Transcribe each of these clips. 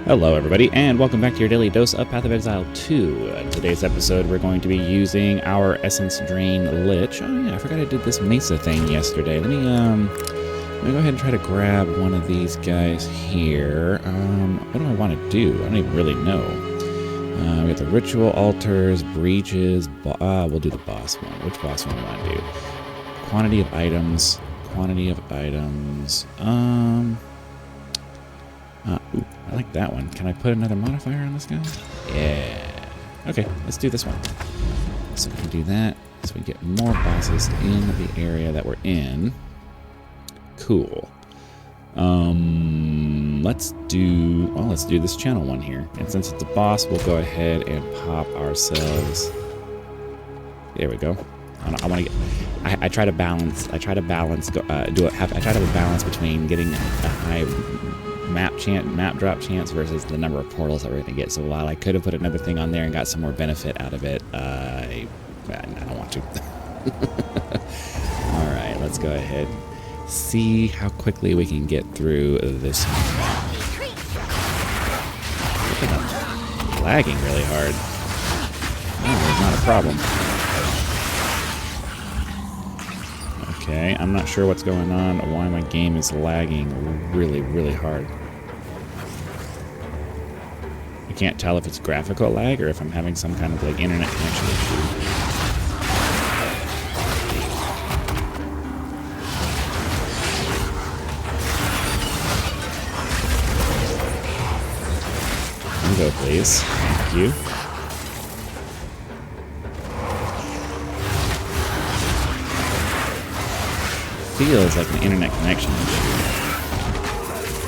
Hello everybody, and welcome back to your daily dose of Path of Exile 2. In today's episode, we're going to be using our Essence Drain Lich. Oh yeah, I forgot I did this Mesa thing yesterday. Let me go ahead and try to grab one of these guys here. What do I want to do? I don't even really know. We got the Ritual Altars, Breaches, we'll do the boss one. Which boss one do I want to do? Quantity of items. Ooh, I like that one. Can I put another modifier on this guy? Yeah. Okay, let's do this one. So we can do that, so we get more bosses in the area that we're in. Cool. Let's do this channel one here. And since it's a boss, we'll go ahead and pop ourselves. There we go. I try to balance. I try to have a balance between getting a high map drop chance versus the number of portals that we're gonna get. So while I could have put another thing on there and got some more benefit out of it, I don't want to. All right, let's go ahead. See how quickly we can get through this map. Lagging really hard. Oh, it's not a problem. Okay, I'm not sure what's going on, why my game is lagging really, really hard. I can't tell if it's graphical lag or if I'm having some kind of like internet connection issue. Go, please. Thank you. Feels like an internet connection issue.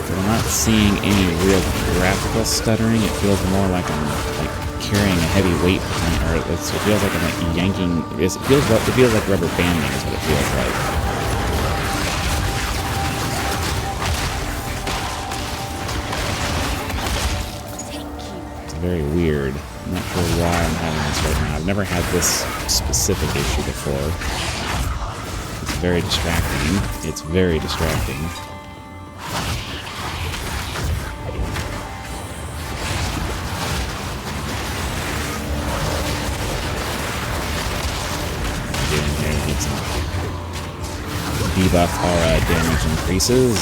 But I'm not seeing any real graphical stuttering. It feels more like I'm carrying a heavy weight behind, or it feels like I'm like yanking. It feels like rubber banding is what it feels like. It's very weird. I'm not sure why I'm having this right now. I've never had this specific issue before. Very distracting. It's very distracting. Get in here and get some debuff aura damage increases.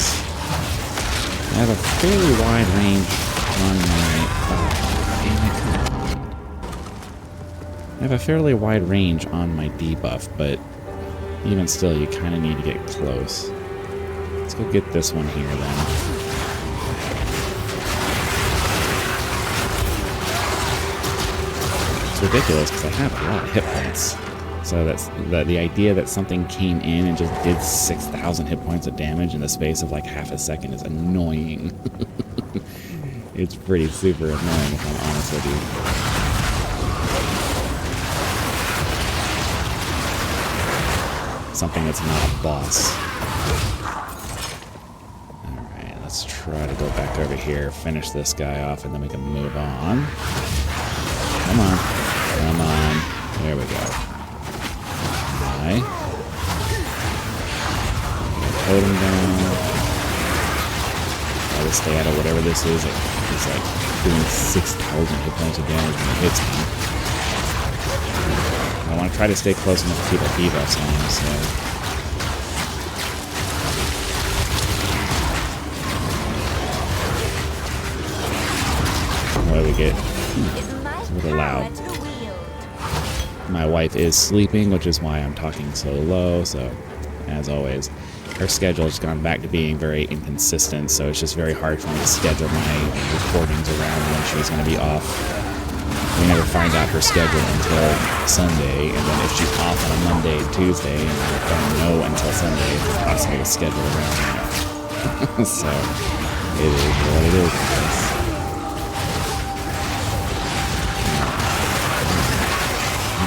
I have a fairly wide range on my. I have a fairly wide range on my debuff, but even still, you kind of need to get close. Let's go get this one here, then. It's ridiculous, because I have a lot of hit points. So that's the idea that something came in and just did 6,000 hit points of damage in the space of like half a second is annoying. It's pretty super annoying, if I'm honest with you. Something that's not a boss. Alright, let's try to go back over here, finish this guy off, and then we can move on. Come on. Come on. There we go. Die. Totem down. Try to stay out of whatever this is. It's like doing 6,000 hit points of damage when it hits me. I want to try to stay close enough to keep our debuffs on him, so. What do we get? It's a little loud. My wife is sleeping, which is why I'm talking so low, so as always. Her schedule has gone back to being very inconsistent, so it's just very hard for me to schedule my recordings around when she's going to be off. We never find out her schedule until Sunday, and then if she's off on a Monday and Tuesday, and I don't know until Sunday, it's impossible to schedule around that. So, it is what it is, I guess.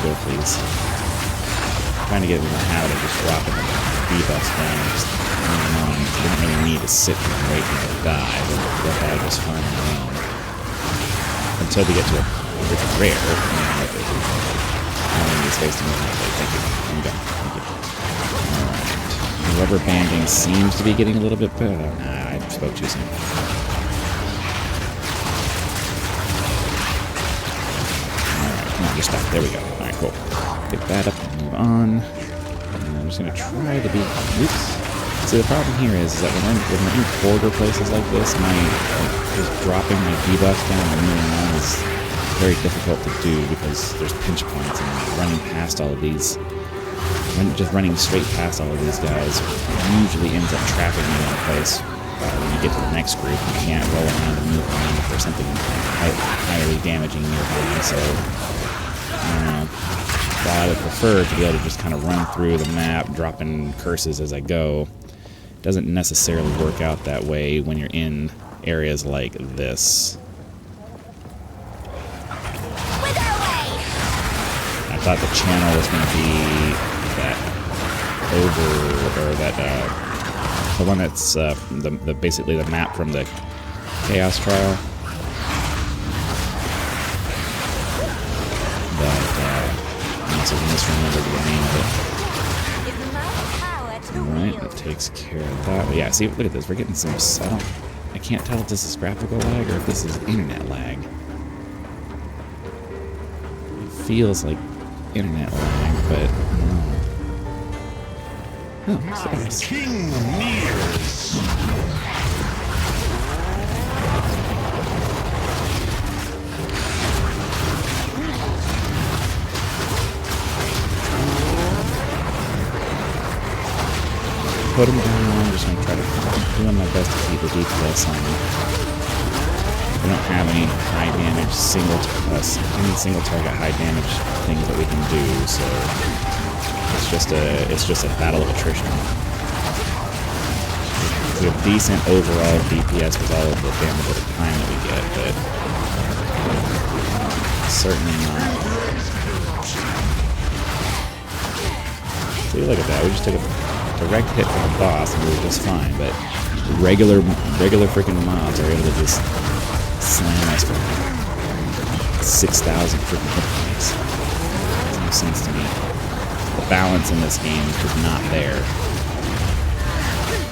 Go, please. I'm trying to get in the habit of just dropping the debuffs down and just moving on. You don't really need to sit and wait until they die. They'll die just fine around. Until we get to a different rare. I don't need space to move that way. Thank you. I'm done. Thank you. Alright. Rubber banding seems to be getting a little bit better. Nah, I spoke too soon. you're stuck. There we go. Alright, cool. Get that up and move on. And I'm just going to try to be... Oops. See, the problem here is that when I'm in corridor places like this, just dropping my debuff down and moving on is very difficult to do because there's pinch points, and running past all of these, just running straight past all of these guys usually ends up trapping me in a place when you get to the next group. You can't roll around and move around if there's something highly damaging nearby. So, I don't know. While I would prefer to be able to just kind of run through the map, dropping curses as I go, it doesn't necessarily work out that way when you're in areas like this. I thought the channel was going to be that the one that's basically the map from the Chaos Trial. But I also misremembered the name of it. Alright, that takes care of that. But yeah, see, look at this. We're getting some... I can't tell if this is graphical lag or if this is internet lag. It feels like internet lag, but oh, my king nears. Put him down. I'm just going to try to do my best to keep the DPS on. We don't have any high damage single target high damage things that we can do, so it's just a battle of attrition. We have decent overall DPS with all of the damage at a time that we get, but certainly not. See, look at that. We just took a direct hit from the boss and we were just fine, but regular freaking mobs are able to just slam us for 6,000 freaking hit points. Makes no sense to me. The balance in this game is just not there.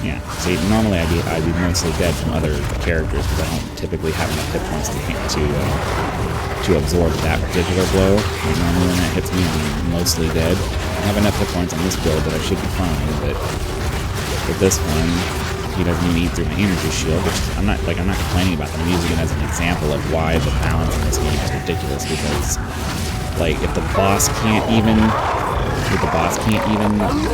Yeah, see, normally I'd be mostly dead from other characters because I don't typically have enough hit points to absorb that particular blow. And normally when that hits me, I'm mostly dead. I have enough hit points on this build that I should be fine, but with this one, he doesn't even eat through my energy shield, which I'm not complaining about that. I'm using it as an example of why the balance in this game is ridiculous, because like if the boss can't even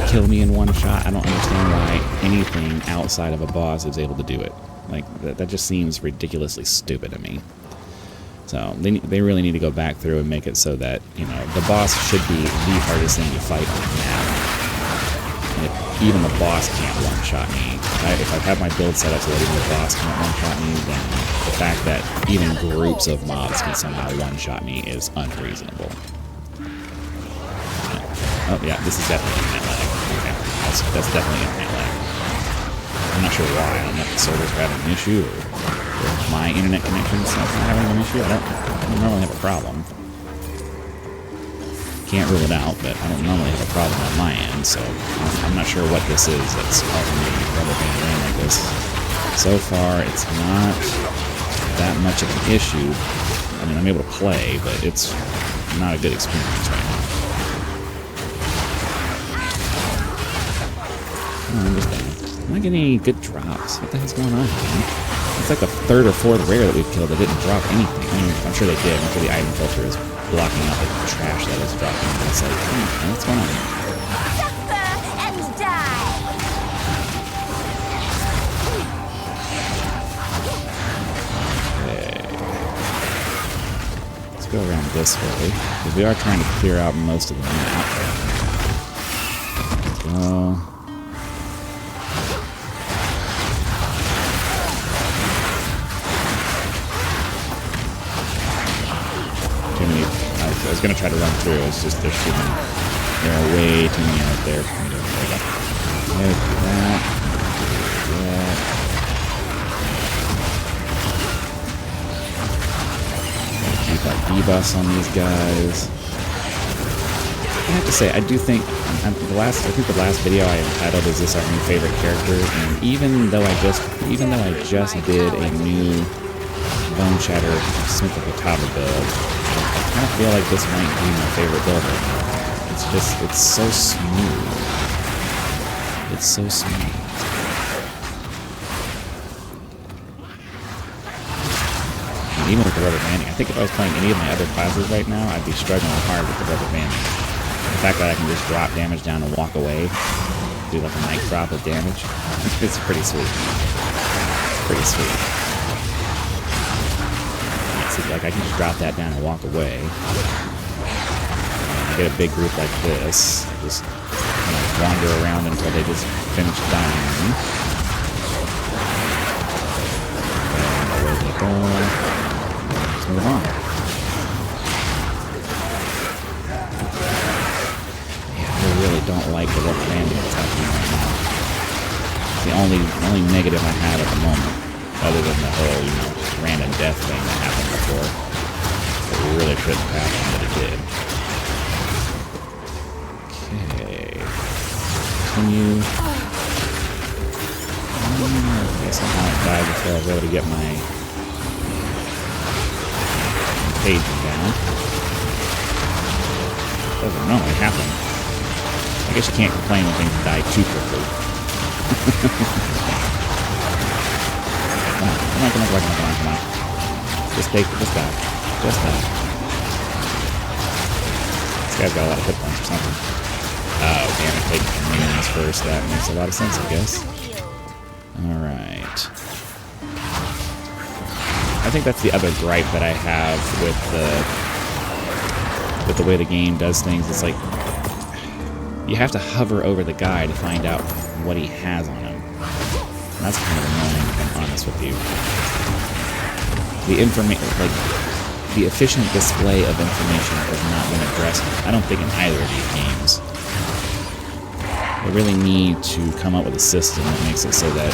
kill me in one shot, I don't understand why anything outside of a boss is able to do it. Like that just seems ridiculously stupid to me. So they really need to go back through and make it so that, you know, the boss should be the hardest thing to fight on the map. And if even the boss can't one-shot me, if I have my build set up so that even the boss can't one-shot me, then the fact that even groups of mobs can somehow one-shot me is unreasonable. Oh yeah, this is definitely internet lag. Okay, that's definitely internet lag. I'm not sure why. I don't know if the servers are having an issue or my internet connection's not having an issue. I don't normally have a problem. Can't rule it out, but I don't normally have a problem on my end, so I'm not sure what this is that's causing me to be rubber banded around like this. So far, it's not that much of an issue. I mean, I'm able to play, but it's not a good experience right now. Oh, I'm just down. I'm not getting any good drops. What the hell's going on, man? It's like the third or fourth rare that we've killed that didn't drop anything. I mean, I'm sure they did. I'm sure the item filter is blocking out the trash that is dropping. But it's like, what's going on? Suffer and die. Okay. Let's go around this way, because we are trying to clear out most of the map. Let's go. I was going to try to run through, it's just there's too many. There are way too many out there for me to pick up. There's that. Gotta keep our debuffs on these guys. I have to say, I do think, I think the last video I entitled "Is This Our New Favorite Character?" and even though I just did a new Bone Shatter Smith of Kataba build. I kind of feel like this might be my favorite build right now. It's so smooth. It's so smooth. And even with the rubber banding, I think if I was playing any of my other classes right now, I'd be struggling hard with the rubber banding. The fact that I can just drop damage down and walk away, do like a night drop of damage, it's pretty sweet. It's pretty sweet. See, like I can just drop that down and walk away. And I get a big group like this, just kind of wander around until they just finish dying. And away they go. Let's move on. Yeah, I really don't like the rubber banding that's happening right now. It's the only negative I have at the moment, other than the whole, random death thing that happened before. It really shouldn't have happened, but it did. Okay. Continue. Okay, somehow I died before I was able to get my page down. Doesn't normally happen. I guess you can't complain when things die too quickly. Come on. Just take this guy. Just die. This guy's got a lot of hit points or something. Oh, damn it. Take minions first. That makes a lot of sense, I guess. Alright. I think that's the other gripe that I have with the way the game does things. It's like you have to hover over the guy to find out what he has on him. And that's kind of annoying, if I'm honest with you. The efficient display of information has not been addressed, I don't think, in either of these games. They really need to come up with a system that makes it so that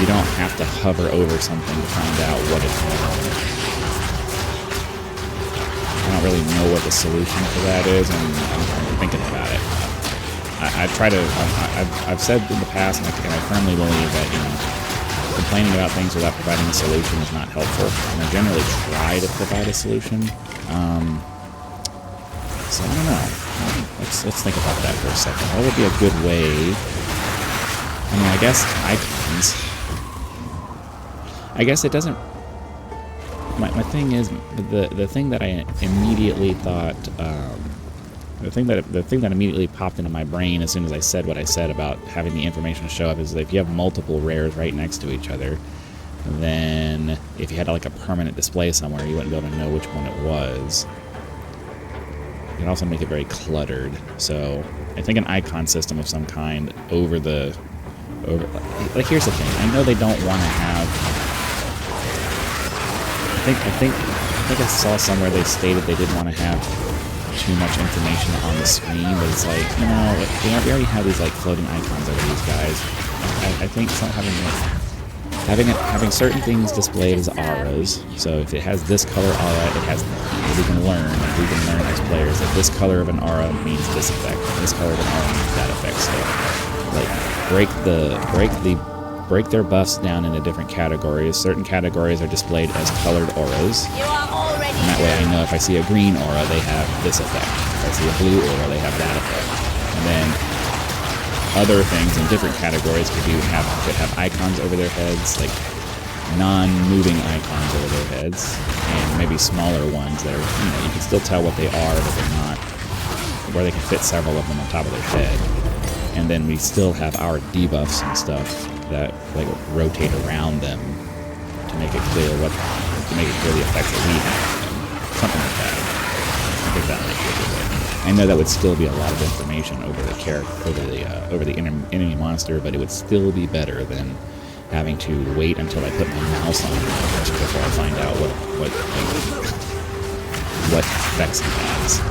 you don't have to hover over something to find out what it's on. I don't really know what the solution to that is, and I'm thinking about it. I've said in the past, and I firmly believe that, complaining about things without providing a solution is not helpful. And I generally try to provide a solution. So I don't know. Let's think about that for a second. What would be a good way? I mean, I guess icons. I guess it doesn't. My thing is the thing that I immediately thought. The thing that immediately popped into my brain as soon as I said what I said about having the information show up is that if you have multiple rares right next to each other, then if you had like a permanent display somewhere, you wouldn't be able to know which one it was. You can also make it very cluttered. So I think an icon system of some kind like here's the thing. I know they don't want to have. I think I saw somewhere they stated they didn't want to have too much information on the screen, but it's like, we already have these like floating icons over these guys. I think having certain things displayed as auras. So if it has this color aura, we can learn as players that this color of an aura means this effect, and this color of an aura means that effect. So like break their buffs down into different categories. Certain categories are displayed as colored auras. And that way I know if I see a green aura, they have this effect. If I see a blue aura, they have that effect. And then other things in different categories could have icons over their heads, like non-moving icons over their heads, and maybe smaller ones that are, you can still tell what they are, but they're not, where they can fit several of them on top of their head. And then we still have our debuffs and stuff that like rotate around them to make it clear the effects that we have. Something like that. I think that might be a good way. I know that would still be a lot of information over the enemy monster, but it would still be better than having to wait until I put my mouse on it before I find out what effects he has.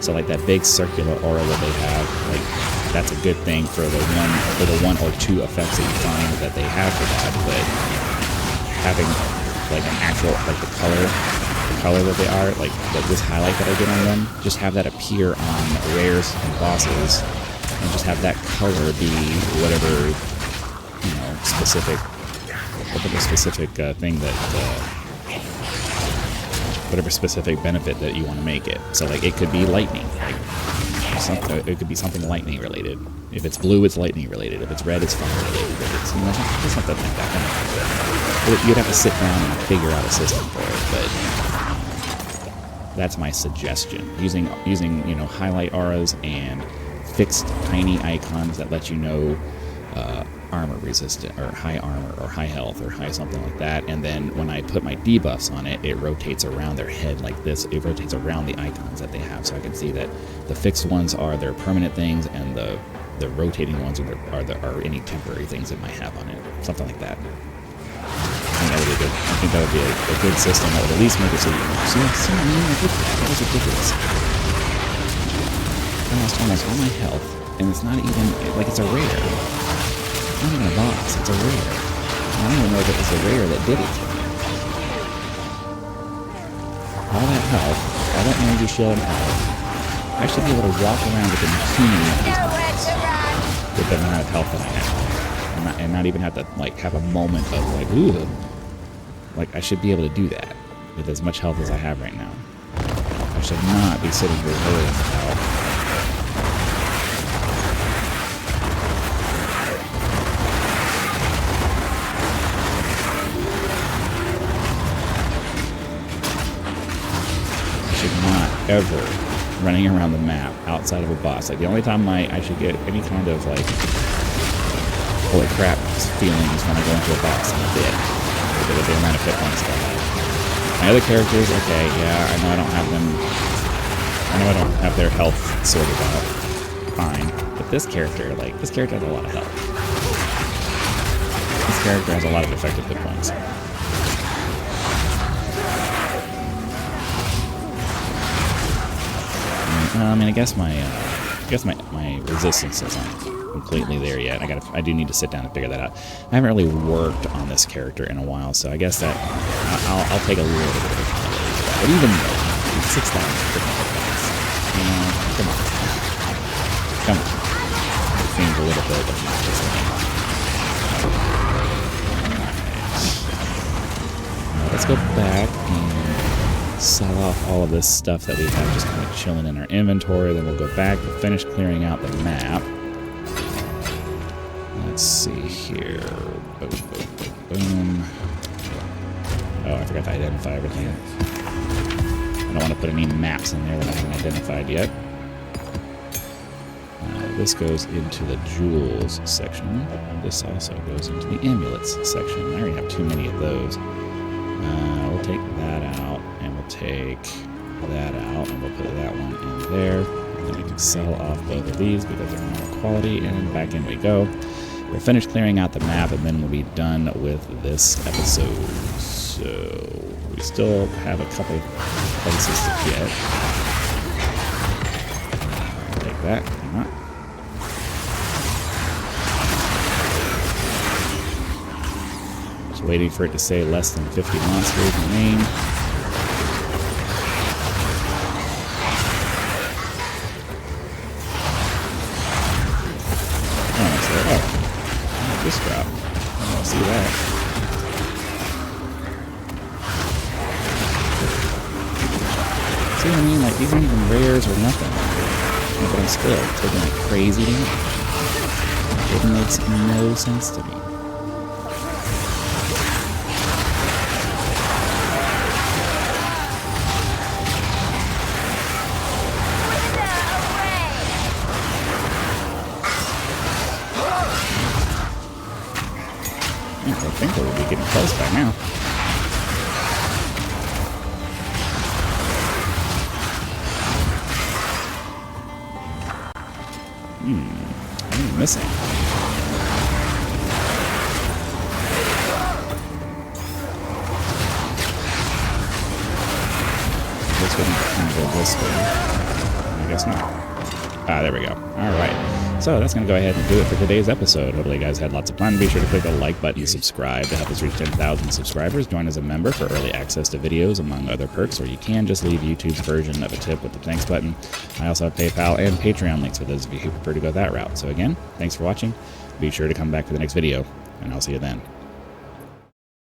So like that big circular aura that they have, like that's a good thing for the one or two effects that you find that they have for that, but having like an actual, like the color that they are, like this highlight that I did on them, just have that appear on rares and bosses, and just have that color be whatever, specific whatever specific thing that, whatever specific benefit that you want to make it. So like it could be lightning, like it could be something lightning related. If it's blue, it's lightning related. If it's red, it's fire related. If it's, just something like that. You'd have to sit down and figure out a system for it, but that's my suggestion. Using highlight auras and fixed tiny icons that let you know armor resistant or high armor or high health or high something like that, and then when I put my debuffs on it, it rotates around their head like this. It rotates around the icons that they have, so I can see that the fixed ones are their permanent things, and the rotating ones are any temporary things it might have on it, something like that. I think that would be a good system that would at least make it so you see what I mean? That was ridiculous. I lost almost all my health, and it's not even like it's a rare. It's not even a boss, it's a rare. I don't even know if it was a rare that did it to me. All that health, all that energy shield and health, I should be able to walk around with impunity at these moments with the amount of health that I have. And not even have to like have a moment of like, ooh. Like I should be able to do that with as much health as I have right now. I should not be sitting here worrying about ever running around the map outside of a boss. Like the only time I should get any kind of like holy crap feelings when I go into a boss, and that's it. Because of the amount of hit points that I have. My other characters, okay, yeah, I know I don't have them. I know I don't have their health sorted out. Fine. But this character has a lot of health. This character has a lot of effective hit points. I mean, I guess my resistance isn't completely there yet. I do need to sit down and figure that out. I haven't really worked on this character in a while, so I guess that I'll take a little bit of accountability for that. But even though 6,000 freaking hit points, come on. It seems a little bit obnoxious to me. Let's go back and sell off all of this stuff that we have just kind of chilling in our inventory. Then we'll go back to finish clearing out the map. Let's see here. Boom, boom, boom, boom. Oh, I forgot to identify everything. I don't want to put any maps in there that I haven't identified yet. This goes into the jewels section. This also goes into the amulets section. I already have too many of those. We'll take that out, and we'll take that out, and we'll put that one in there. And then we can sell off both of these because they're normal quality, and back in we go. We'll finish clearing out the map, and then we'll be done with this episode. So we still have a couple places to get. Take that. Come on. Waiting for it to say less than 50 monsters remain. Oh, this drop. I don't see that. See what I mean? Like, these aren't even rares or nothing. But I'm still taking like crazy damage. It makes no sense to me. I think we would be getting close by now. What am I missing? This wouldn't go this way. I guess not. Ah, there we go. Alright. So that's going to go ahead and do it for today's episode. Hopefully you guys had lots of fun. Be sure to click the like button and subscribe to help us reach 10,000 subscribers. Join as a member for early access to videos, among other perks, or you can just leave YouTube's version of a tip with the thanks button. I also have PayPal and Patreon links for those of you who prefer to go that route. So again, thanks for watching. Be sure to come back for the next video, and I'll see you then.